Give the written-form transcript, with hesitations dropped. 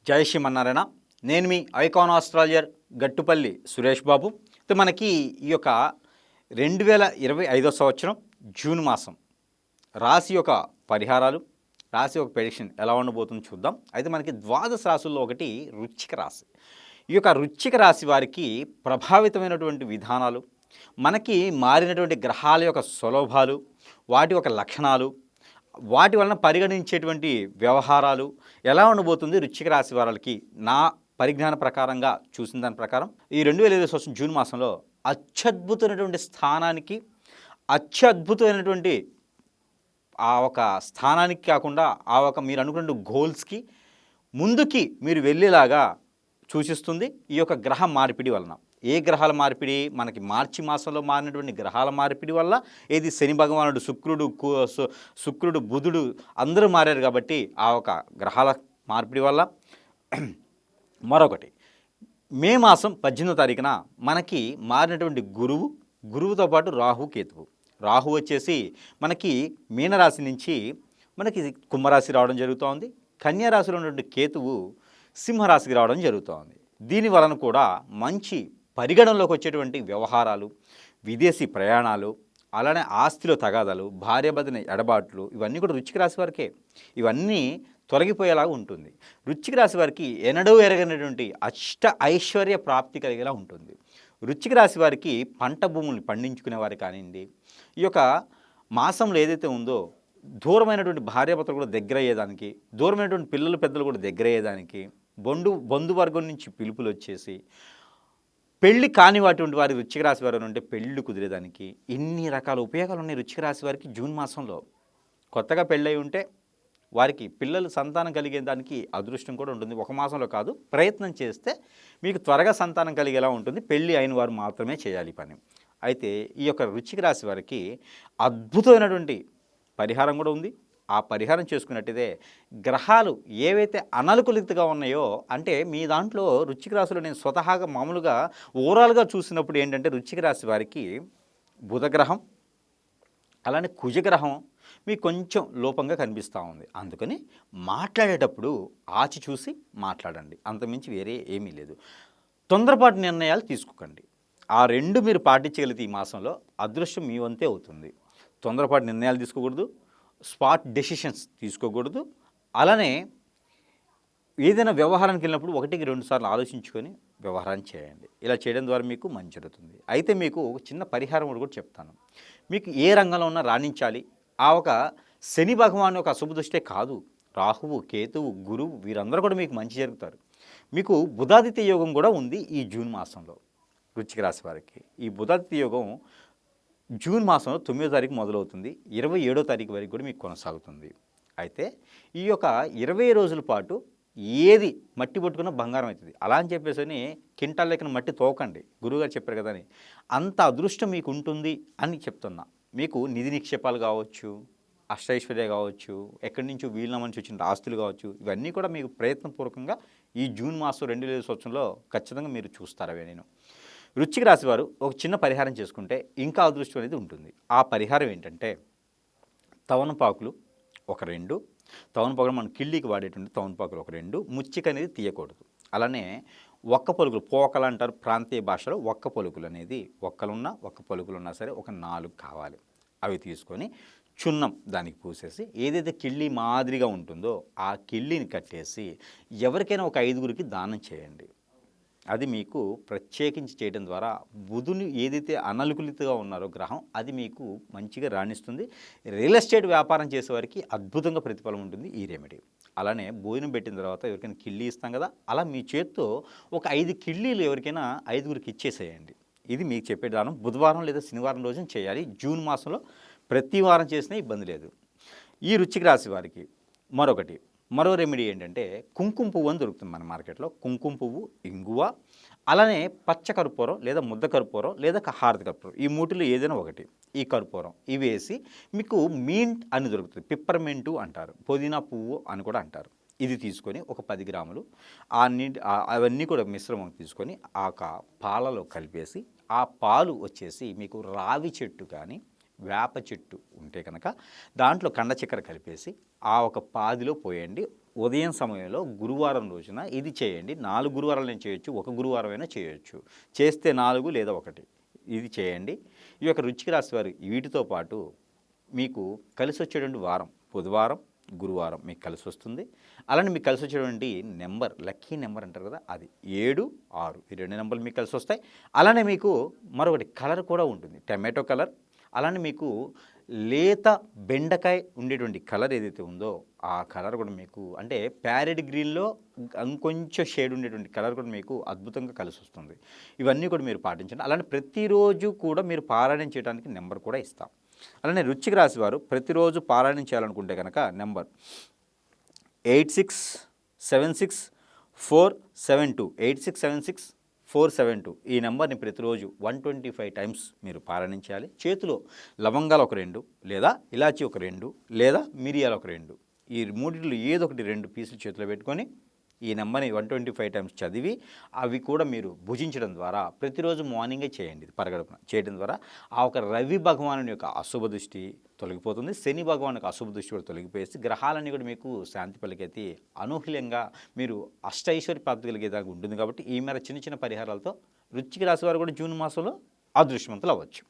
జై శ్రీమన్నారాయణ. నేను మీ icon astrologer Gattupalli Suresh Babu. మనకి ఈ యొక్క 2025 సంవత్సరం జూన్ మాసం రాశి యొక్క పరిహారాలు, రాశి యొక్క ప్రెడిక్షన్ ఎలా ఉండబోతుందో చూద్దాం. అయితే మనకి ద్వాదశ రాశుల్లో ఒకటి వృశ్చిక రాశి. ఈ యొక్క వృశ్చిక రాశి వారికి ప్రభావితమైనటువంటి విధానాలు, మనకి మారినటువంటి గ్రహాల యొక్క స్వలోభాలు, వాటి యొక్క లక్షణాలు, వాటి వలన పరిగణించేటువంటి వ్యవహారాలు ఎలా ఉండబోతుంది వృశ్చిక రాశి వారికి నా పరిజ్ఞాన ప్రకారంగా చూసిన దాని ప్రకారం ఈ 2025 సంవత్సరం జూన్ మాసంలో అత్యద్భుతమైనటువంటి స్థానానికి, అత్యద్భుతమైనటువంటి ఆ ఒక స్థానానికి కాకుండా ఆ ఒక మీరు అనుకున్న గోల్స్కి ముందుకి మీరు వెళ్ళేలాగా సూచిస్తుంది ఈ యొక్క గ్రహ మార్పిడి వలన. ఏ గ్రహాల మార్పిడి? మనకి మార్చి మాసంలో మారినటువంటి గ్రహాల మార్పిడి వల్ల ఏది శని భగవానుడు, శుక్రుడు, బుధుడు అందరూ మారారు కాబట్టి ఆ ఒక గ్రహాల మార్పిడి వల్ల. మరొకటి మే మాసం 18వ తారీఖున మనకి మారినటువంటి గురువుతో పాటు రాహు, కేతువు. రాహు వచ్చేసి మనకి మీనరాశి నుంచి మనకి కుంభరాశి రావడం జరుగుతోంది. కన్యా రాశిలో ఉన్నటువంటి కేతువు సింహరాశికి రావడం జరుగుతోంది. దీని వలన కూడా మంచి పరిగణనలోకి వచ్చేటువంటి వ్యవహారాలు, విదేశీ ప్రయాణాలు, అలానే ఆస్తిలో తగాదాలు, భార్యాభర్తల ఎడబాట్లు, ఇవన్నీ కూడా వృశ్చిక రాశి వారికే. ఇవన్నీ తొలగిపోయేలాగా ఉంటుంది. వృశ్చిక రాశి వారికి ఎన్నడూ ఎరగనటువంటి ఐశ్వర్య ప్రాప్తి కలిగేలా ఉంటుంది. వృశ్చిక రాశి వారికి పంట భూములు పండించుకునే వారు కానివ్వండి, ఈ యొక్క మాసంలో ఏదైతే ఉందో దూరమైనటువంటి భార్యాభర్తలు కూడా దగ్గర అయ్యేదానికి, దూరమైనటువంటి పిల్లలు పెద్దలు కూడా దగ్గర అయ్యేదానికి, బంధువర్గం నుంచి పిలుపులు వచ్చేసి పెళ్లి కానివాటువంటి వారి వృశ్చిక రాశి వారు ఉంటే పెళ్ళిళ్ళు కుదిరేదానికి ఇన్ని రకాల ఉపయోగాలు ఉన్నాయి వృశ్చిక రాశి వారికి. జూన్ మాసంలో కొత్తగా పెళ్ళై ఉంటే వారికి పిల్లలు సంతానం కలిగేదానికి అదృష్టం కూడా ఉంటుంది. ఒక మాసంలో కాదు, ప్రయత్నం చేస్తే మీకు త్వరగా సంతానం కలిగేలా ఉంటుంది. పెళ్ళి అయిన వారు మాత్రమే చేయాలి పని. అయితే ఈ యొక్క వృశ్చిక రాశి వారికి అద్భుతమైనటువంటి పరిహారం కూడా ఉంది. ఆ పరిహారం చేసుకున్నట్టయితే గ్రహాలు ఏవైతే అననుకూలితగా ఉన్నాయో, అంటే మీ దాంట్లో వృశ్చిక రాశిలో నేను స్వతహాగా మామూలుగా ఓవరాల్గా చూసినప్పుడు ఏంటంటే వృశ్చిక రాశి వారికి బుధగ్రహం అలానే కుజగ్రహం మీకు కొంచెం లోపంగా కనిపిస్తూ ఉంది. అందుకని మాట్లాడేటప్పుడు ఆచి చూసి మాట్లాడండి, అంతమించి వేరే ఏమీ లేదు. తొందరపాటు నిర్ణయాలు తీసుకోకండి. ఆ రెండు మీరు పాటించగలిగితే ఈ మాసంలో అదృష్టం మీ వంతే అవుతుంది. తొందరపాటు నిర్ణయాలు తీసుకోకూడదు, స్పాట్ డెసిషన్స్ తీసుకోకూడదు. అలానే ఏదైనా వ్యవహారానికి వెళ్ళినప్పుడు 1-2 సార్లు ఆలోచించుకొని వ్యవహారం చేయండి. ఇలా చేయడం ద్వారా మీకు మంచి జరుగుతుంది. అయితే మీకు ఒక చిన్న పరిహారం కూడా చెప్తాను. మీకు ఏ రంగంలో ఉన్నా రాణించాలి. ఆ ఒక శని భగవాన్ ఒక అశుభ దృష్టే కాదు, రాహువు, కేతువు, గురువు వీరందరూ కూడా మీకు మంచి జరుగుతారు. మీకు బుధాదిత్య యోగం కూడా ఉంది ఈ జూన్ మాసంలో వృశ్చిక రాశి వారికి. ఈ బుధాదిత్య యోగం జూన్ మాసంలో 9వ తారీఖు మొదలవుతుంది, 27వ తారీఖు వరకు కూడా మీకు కొనసాగుతుంది. అయితే ఈ యొక్క 20 రోజుల పాటు ఏది మట్టి పట్టుకున్న బంగారం అవుతుంది. అలా అని చెప్పేసి కింటాల లెక్కన మట్టి తోకండి, గురువుగారు చెప్పారు కదా అని. అంత అదృష్టం మీకు ఉంటుంది అని చెప్తున్నా. మీకు నిధి నిక్షేపాలు కావచ్చు, అష్టైశ్వర్య కావచ్చు, ఎక్కడి నుంచో వీళ్ళ నుంచి వచ్చిన ఆస్తులు కావచ్చు, ఇవన్నీ కూడా మీకు ప్రయత్నపూర్వకంగా ఈ జూన్ మాసం 2025 సంవత్సరంలో ఖచ్చితంగా మీరు చూస్తారవే. నేను వృశ్చిక రాశి వారు ఒక చిన్న పరిహారం చేసుకుంటే ఇంకా అదృష్టం అనేది ఉంటుంది. ఆ పరిహారం ఏంటంటే తవనపాకులు ఒక 2, తవనపాకులు మనం కిళ్ళీకి వాడేటువంటి తవనపాకులు ఒక 2, ముచ్చిక అనేది తీయకూడదు. అలానే ఒక్క పలుకులు, పోకలు అంటారు ప్రాంతీయ భాషలో. ఒక్క పలుకులు అనేది ఒక్క పలుకులున్నా సరే ఒక 4 కావాలి. అవి తీసుకొని చున్నం దానికి పూసేసి ఏదైతే కిళ్ళీ మాదిరిగా ఉంటుందో ఆ కిళ్ళీని కట్టేసి ఎవరికైనా ఒక 5గురికి దానం చేయండి. అది మీకు ప్రత్యేకించి చేయడం ద్వారా బుధుని ఏదైతే అననుకూలితగా ఉన్నారో గ్రహం, అది మీకు మంచిగా రాణిస్తుంది. రియల్ ఎస్టేట్ వ్యాపారం చేసేవారికి అద్భుతంగా ప్రతిఫలం ఉంటుంది ఈ రెమెడీ. అలానే భోజనం పెట్టిన తర్వాత ఎవరికైనా కిళ్ళీ ఇస్తాం కదా, అలా మీ చేత్తో ఒక 5 కిళ్ళీలు ఎవరికైనా 5గురికి ఇచ్చేసేయండి. ఇది మీకు చెప్పే దానం. బుధవారం లేదా శనివారం రోజున చేయాలి. జూన్ మాసంలో ప్రతి వారం చేసినా ఇబ్బంది లేదు. ఈ వృశ్చిక రాశి వారికి మరో రెమెడీ ఏంటంటే కుంకుమ పువ్వు అని దొరుకుతుంది మన మార్కెట్లో. కుంకుమ పువ్వు, ఇంగువ, అలానే పచ్చ కర్పూరం లేదా ముద్ద కర్పూరం లేదా హారతి కర్పూరం, ఈ మూటిలో ఏదైనా ఒకటి. ఈ కర్పూరం ఇవి వేసి మీకు మింట్ అని దొరుకుతుంది, పిప్పర్మెంటు అంటారు, పుదీనా పువ్వు అని కూడా అంటారు. ఇది తీసుకొని ఒక 10 గ్రాములు అవన్నీ కూడా మిశ్రమం తీసుకొని ఆ పాలలో కలిపేసి, ఆ పాలు వచ్చేసి మీకు రావి చెట్టు కానీ వేప చెట్టు ఉంటే కనుక దాంట్లో కండ చక్కెర కలిపేసి ఆ ఒక పాదిలో పోయండి. ఉదయం సమయంలో గురువారం రోజున ఇది చేయండి. 4 గురువారాలు నేను చేయొచ్చు, ఒక గురువారమైనా చేయొచ్చు. చేస్తే 4 లేదా 1 ఇది చేయండి. ఈ యొక్క వృశ్చిక రాశి వారు వీటితో పాటు మీకు కలిసొచ్చేటువంటి వారం బుధవారం, గురువారం మీకు కలిసొస్తుంది. అలానే మీకు కలిసొచ్చేటువంటి నెంబర్ లక్కీ నెంబర్ అంటారు కదా, అది 7, 6 ఈ 2 నెంబర్లు మీకు కలిసొస్తాయి. అలానే మీకు మరొకటి కలర్ కూడా ఉంటుంది, టమాటో కలర్. అలానే మీకు లేత బెండకాయ ఉండేటువంటి కలర్ ఏదైతే ఉందో ఆ కలర్ కూడా మీకు అంటే ప్యారెట్ గ్రీన్లో ఇంకొంచెం షేడ్ ఉండేటువంటి కలర్ కూడా మీకు అద్భుతంగా కలిసి వస్తుంది. ఇవన్నీ కూడా మీరు పాటించండి. అలానే ప్రతిరోజు కూడా మీరు పారాయణం చేయడానికి నెంబర్ కూడా ఇస్తాం. అలానే వృశ్చిక రాశి వారు ప్రతిరోజు పారాయణం చేయాలనుకుంటే కనుక నెంబర్ 8676472472 8676472472 ఈ నెంబర్ని ప్రతిరోజు 125 టైమ్స్ మీరు పారాయణం చేయాలి. చేతిలో లవంగాలు ఒక 2 లేదా ఇలాచీ ఒక 2 లేదా మిరియాలు ఒక 2 ఈ మూడిట్లో ఏదో ఒకటి 2 పీసులు చేతిలో పెట్టుకొని ఈ నెంబర్ని 125 టైమ్స్ చదివి అవి కూడా మీరు భుజించడం ద్వారా ప్రతిరోజు మార్నింగే చేయండి. పరగడుపున చేయడం ద్వారా ఆ ఒక రవి భగవాను యొక్క అశుభ దృష్టి తొలగిపోతుంది. శని భగవాన్ యొక్క అశుభ దృష్టి కూడా తొలగిపోయేసి గ్రహాలన్నీ కూడా మీకు శాంతి పలికైతే అనూహ్యంగా మీరు అష్టైశ్వర్య ప్రాప్తి కలిగేదాకా ఉంటుంది. కాబట్టి ఈ మేర చిన్న చిన్న పరిహారాలతో వృశ్చిక రాశి వారు కూడా జూన్ మాసంలో అదృష్టవంతులు అవ్వచ్చు.